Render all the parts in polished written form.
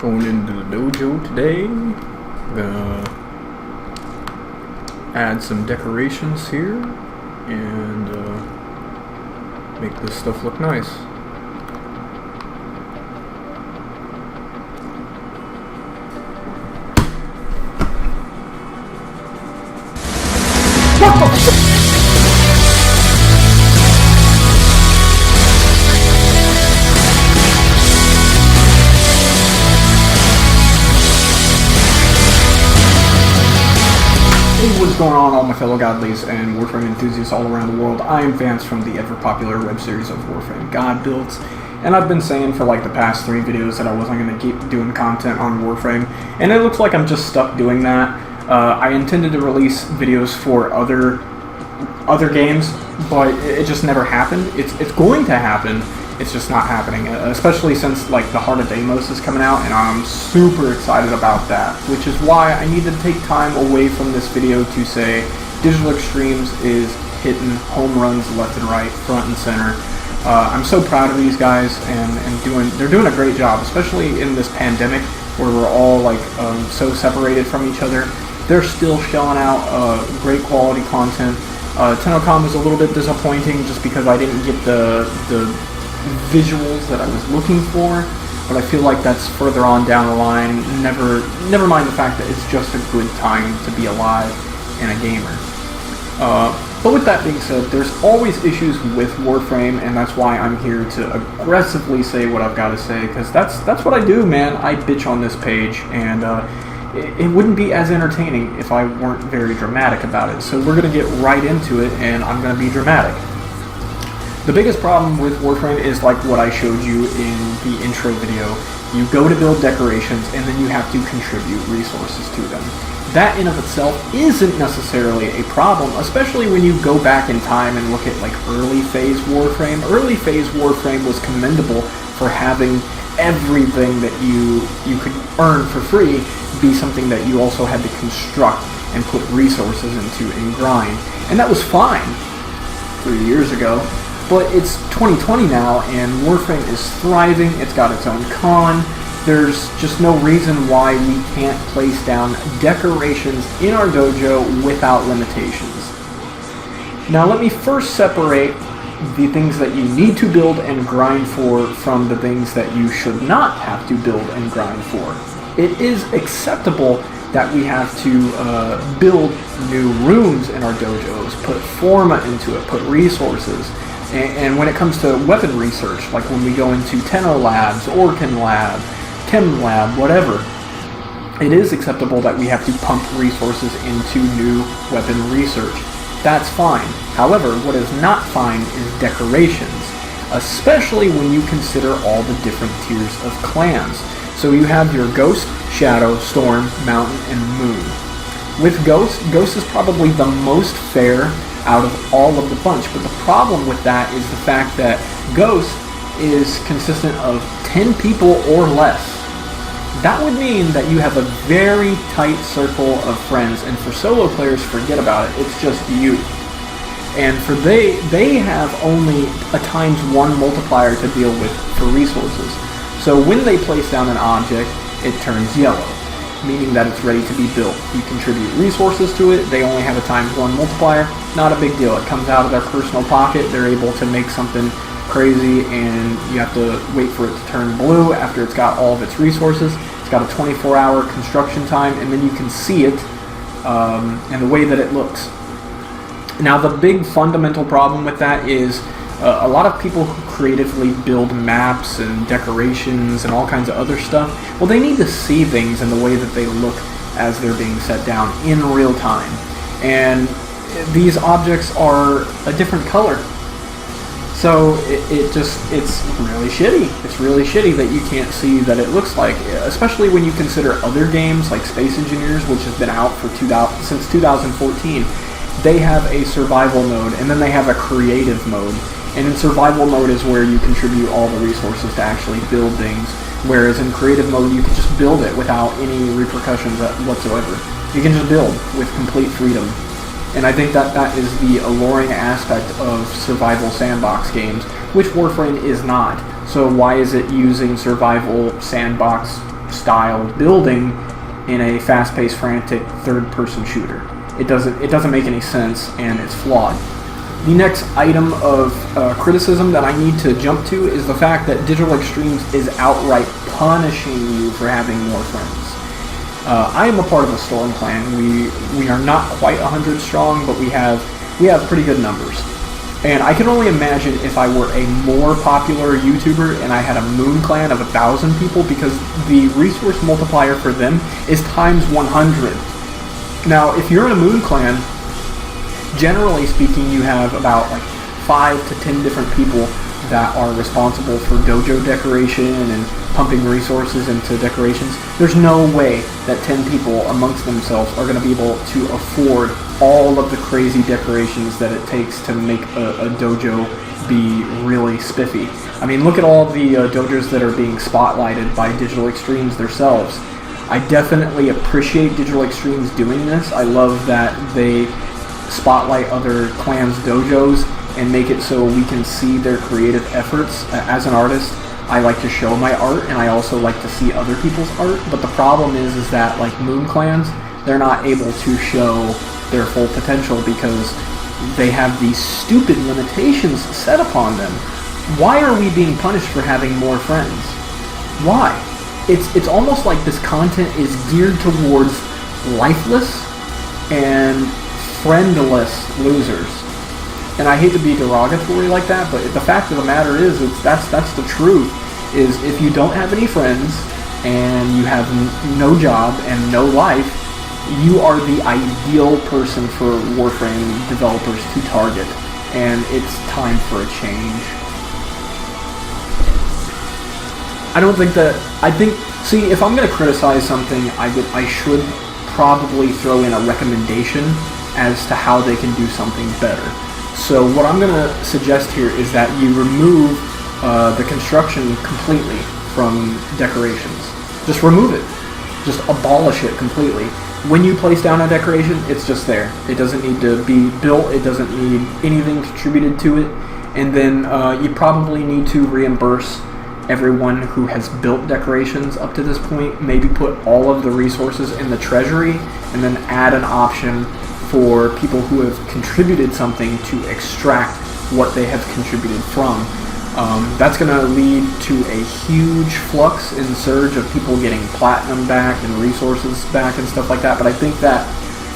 Going into the dojo today. Gonna add some decorations here and make this stuff look nice. What the What's going on, all my fellow godlies and Warframe enthusiasts all around the world? I am Vance from the ever-popular web series of Warframe God Builds, and I've been saying for like the past 3 videos that I wasn't going to keep doing content on Warframe, and it looks like I'm just stuck doing that. I intended to release videos for other games, but it just never happened. It's going to happen. It's just not happening, especially since like the Heart of Deimos is coming out, and I'm super excited about that, which is why I needed to take time away from this video to say Digital Extremes is hitting home runs left and right, front and center. I'm so proud of these guys, and they're doing a great job, especially in this pandemic where we're all like so separated from each other. They're still shelling out great quality content. Tenocom was a little bit disappointing just because I didn't get the visuals that I was looking for, but I feel like that's further on down the line. Never mind the fact that it's just a good time to be alive and a gamer. But with that being said, there's always issues with Warframe, and that's why I'm here to aggressively say what I've got to say, because that's what I do, man. I bitch on this page, and it wouldn't be as entertaining if I weren't very dramatic about it. So we're going to get right into it, and I'm going to be dramatic. The biggest problem with Warframe is like what I showed you in the intro video. You go to build decorations and then you have to contribute resources to them. That in of itself isn't necessarily a problem, especially when you go back in time and look at like early phase Warframe. Early phase Warframe was commendable for having everything that you could earn for free be something that you also had to construct and put resources into and grind. And that was fine 3 years ago. But it's 2020 now, and Warframe is thriving. It's got its own con. There's just no reason why we can't place down decorations in our dojo without limitations. Now let me first separate the things that you need to build and grind for from the things that you should not have to build and grind for. It is acceptable that we have to build new rooms in our dojos, put forma into it, put resources. And when it comes to weapon research, like when we go into Tenno Labs, Orkin Lab, Chem Lab, whatever, it is acceptable that we have to pump resources into new weapon research. That's fine. However, what is not fine is decorations, especially when you consider all the different tiers of clans. So you have your Ghost, Shadow, Storm, Mountain, and Moon. With Ghost is probably the most fair out of all of the bunch, but the problem with that is the fact that Ghost is consistent of 10 people or less. That would mean that you have a very tight circle of friends, and for solo players, forget about it, it's just you. And for they have only a ×1 multiplier to deal with for resources. So when they place down an object, it turns yellow, meaning that it's ready to be built. You contribute resources to it, they only have a ×1 multiplier, not a big deal. It comes out of their personal pocket, they're able to make something crazy, and you have to wait for it to turn blue after it's got all of its resources. It's got a 24-hour construction time, and then you can see it and the way that it looks. Now the big fundamental problem with that is a lot of people who creatively build maps and decorations and all kinds of other stuff, well, they need to see things in the way that they look as they're being set down in real time. And these objects are a different color. So it's really shitty. It's really shitty that you can't see that it looks like, especially when you consider other games like Space Engineers, which has been out for since 2014. They have a survival mode, and then they have a creative mode. And in survival mode is where you contribute all the resources to actually build things, whereas in creative mode you can just build it without any repercussions whatsoever. You can just build with complete freedom. And I think that is the alluring aspect of survival sandbox games, which Warframe is not. So why is it using survival sandbox styled building in a fast-paced, frantic third-person shooter. It doesn't make any sense, and it's flawed. The next item of criticism that I need to jump to is the fact that Digital Extremes is outright punishing you for having more friends. I am a part of a Storm clan. We are not quite 100 strong, but we have pretty good numbers. And I can only imagine if I were a more popular YouTuber and I had a Moon clan of 1,000 people, because the resource multiplier for them is times 100. Now, if you're in a Moon clan, generally speaking, you have about like 5 to 10 different people that are responsible for dojo decoration and pumping resources into decorations. There's no way that 10 people amongst themselves are going to be able to afford all of the crazy decorations that it takes to make a dojo be really spiffy. I mean, look at all the dojos that are being spotlighted by Digital Extremes themselves. I definitely appreciate Digital Extremes doing this. I love that they spotlight other clans' dojos and make it so we can see their creative efforts. As an artist, I like to show my art, and I also like to see other people's art, but the problem is that like Moon clans, they're not able to show their full potential because they have these stupid limitations set upon them. Why are we being punished for having more friends? Why? It's almost like this content is geared towards lifeless and friendless losers. And I hate to be derogatory like that, but the fact of the matter is, that's the truth. Is if you don't have any friends and you have no job and no life, you are the ideal person for Warframe developers to target, and it's time for a change. See, if I'm going to criticize something, I should probably throw in a recommendation as to how they can do something better. So what I'm going to suggest here is that you remove the construction completely from decorations. Just remove it. Just abolish it completely. When you place down a decoration, it's just there. It doesn't need to be built. It doesn't need anything contributed to it. And then you probably need to reimburse everyone who has built decorations up to this point. Maybe put all of the resources in the treasury and then add an option for people who have contributed something to extract what they have contributed from. That's going to lead to a huge flux and surge of people getting platinum back and resources back and stuff like that, but I think that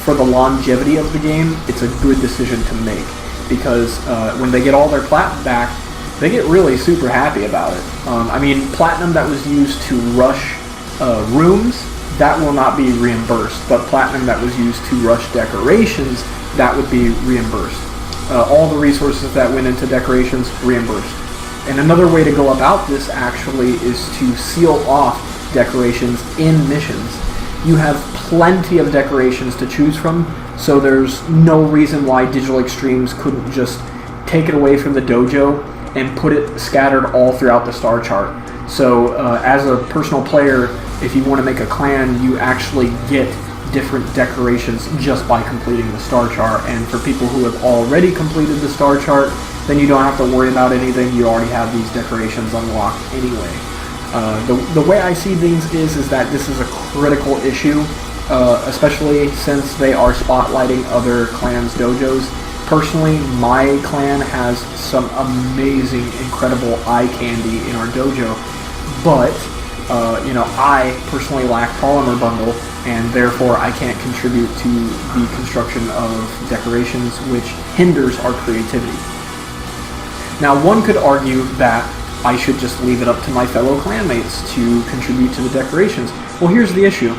for the longevity of the game, it's a good decision to make, because when they get all their platinum back, they get really super happy about it. I mean, platinum that was used to rush rooms, that will not be reimbursed, but platinum that was used to rush decorations, that would be reimbursed. All the resources that went into decorations, reimbursed. And another way to go about this actually is to seal off decorations in missions. You have plenty of decorations to choose from, so there's no reason why Digital Extremes couldn't just take it away from the dojo and put it scattered all throughout the star chart. So as a personal player, if you want to make a clan, you actually get different decorations just by completing the star chart. And for people who have already completed the star chart, then you don't have to worry about anything. You already have these decorations unlocked anyway. The way I see things is that this is a critical issue, especially since they are spotlighting other clans' dojos. Personally, my clan has some amazing, incredible eye candy in our dojo, but I personally lack Polymer Bundle, and therefore I can't contribute to the construction of decorations, which hinders our creativity. Now, one could argue that I should just leave it up to my fellow clanmates to contribute to the decorations. Well, here's the issue.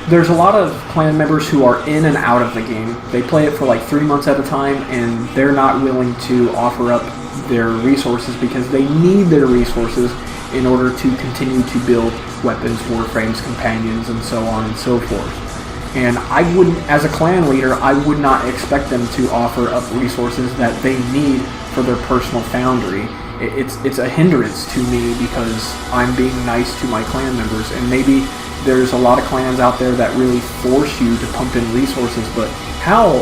There's a lot of clan members who are in and out of the game. They play it for like 3 months at a time, and they're not willing to offer up their resources because they need their resources in order to continue to build weapons, warframes, companions, and so on and so forth. And I wouldn't, as a clan leader, I would not expect them to offer up resources that they need for their personal foundry. It's a hindrance to me because I'm being nice to my clan members, and maybe there's a lot of clans out there that really force you to pump in resources, but how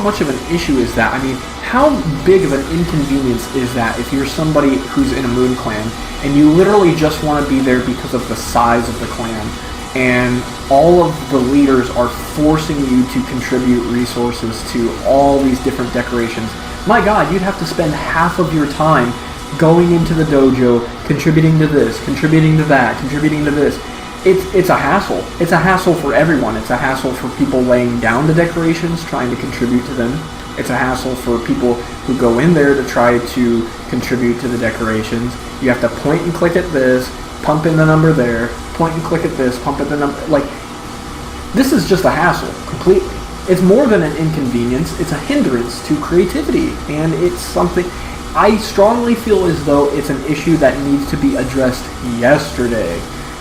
much of an issue is that? I mean, how big of an inconvenience is that if you're somebody who's in a Moon clan and you literally just want to be there because of the size of the clan, and all of the leaders are forcing you to contribute resources to all these different decorations. My God, you'd have to spend half of your time going into the dojo, contributing to this, contributing to that, contributing to this. It's a hassle. It's a hassle for everyone. It's a hassle for people laying down the decorations, trying to contribute to them. It's a hassle for people who go in there to try to contribute to the decorations. You have to point and click at this, pump in the number there, point and click at this, pump in the number. Like, this is just a hassle, completely. It's more than an inconvenience. It's a hindrance to creativity, and it's something I strongly feel as though it's an issue that needs to be addressed yesterday.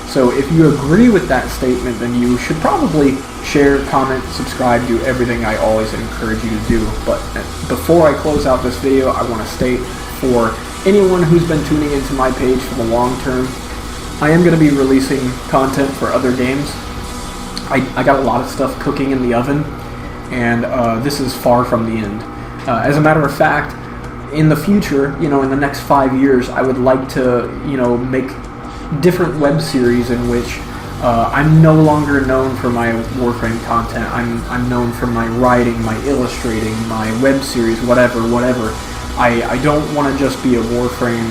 So if you agree with that statement, then you should probably share, comment, subscribe, do everything I always encourage you to do. But before I close out this video, I want to state for anyone who's been tuning into my page for the long term, I am going to be releasing content for other games. I got a lot of stuff cooking in the oven, and this is far from the end. As a matter of fact, in the future, in the next 5 years, I would like to, make different web series in which I'm no longer known for my Warframe content. I'm known for my writing, my illustrating, my web series, whatever. I don't want to just be a Warframe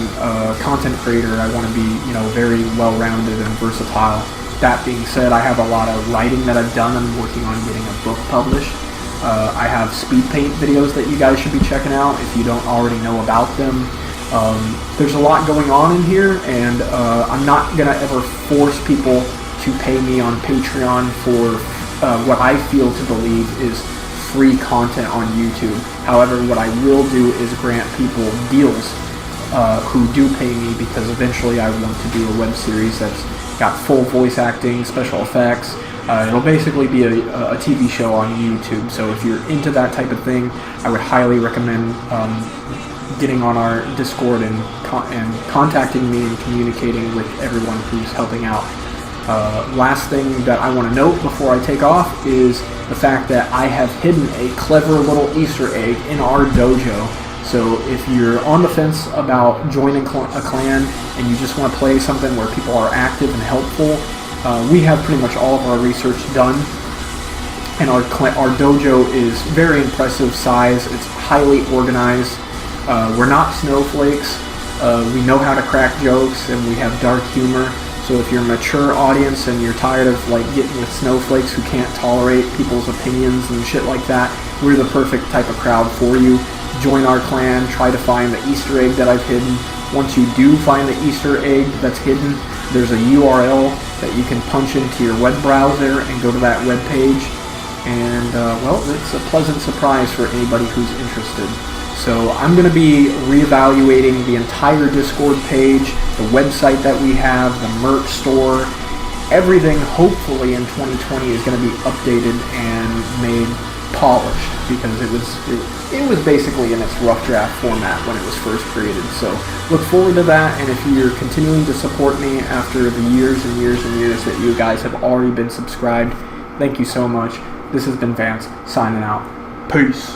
content creator. I want to be, very well-rounded and versatile. That being said, I have a lot of writing that I've done. I'm working on getting a book published. I have speed paint videos that you guys should be checking out if you don't already know about them. There's a lot going on in here, and I'm not going to ever force people to pay me on Patreon for what I feel to believe is free content on YouTube. However, what I will do is grant people deals who do pay me, because eventually I want to do a web series that's got full voice acting, special effects. It'll basically be a TV show on YouTube. So if you're into that type of thing, I would highly recommend getting on our Discord and contacting me and communicating with everyone who's helping out. Last thing that I want to note before I take off is the fact that I have hidden a clever little Easter egg in our dojo. So if you're on the fence about joining a clan and you just want to play something where people are active and helpful, we have pretty much all of our research done. And our dojo is very impressive size. It's highly organized. We're not snowflakes. We know how to crack jokes, and we have dark humor. So if you're a mature audience and you're tired of getting with snowflakes who can't tolerate people's opinions and shit like that, we're the perfect type of crowd for you. Join our clan. Try to find the Easter egg that I've hidden. Once you do find the Easter egg that's hidden, there's a URL that you can punch into your web browser and go to that web page. And well, it's a pleasant surprise for anybody who's interested. So I'm going to be reevaluating the entire Discord page, the website that we have, the merch store. Everything, hopefully, in 2020 is going to be updated and made polished, because it was basically in its rough draft format when it was first created. So look forward to that, and if you're continuing to support me after the years and years and years that you guys have already been subscribed, thank you so much. This has been Vance, signing out. Peace.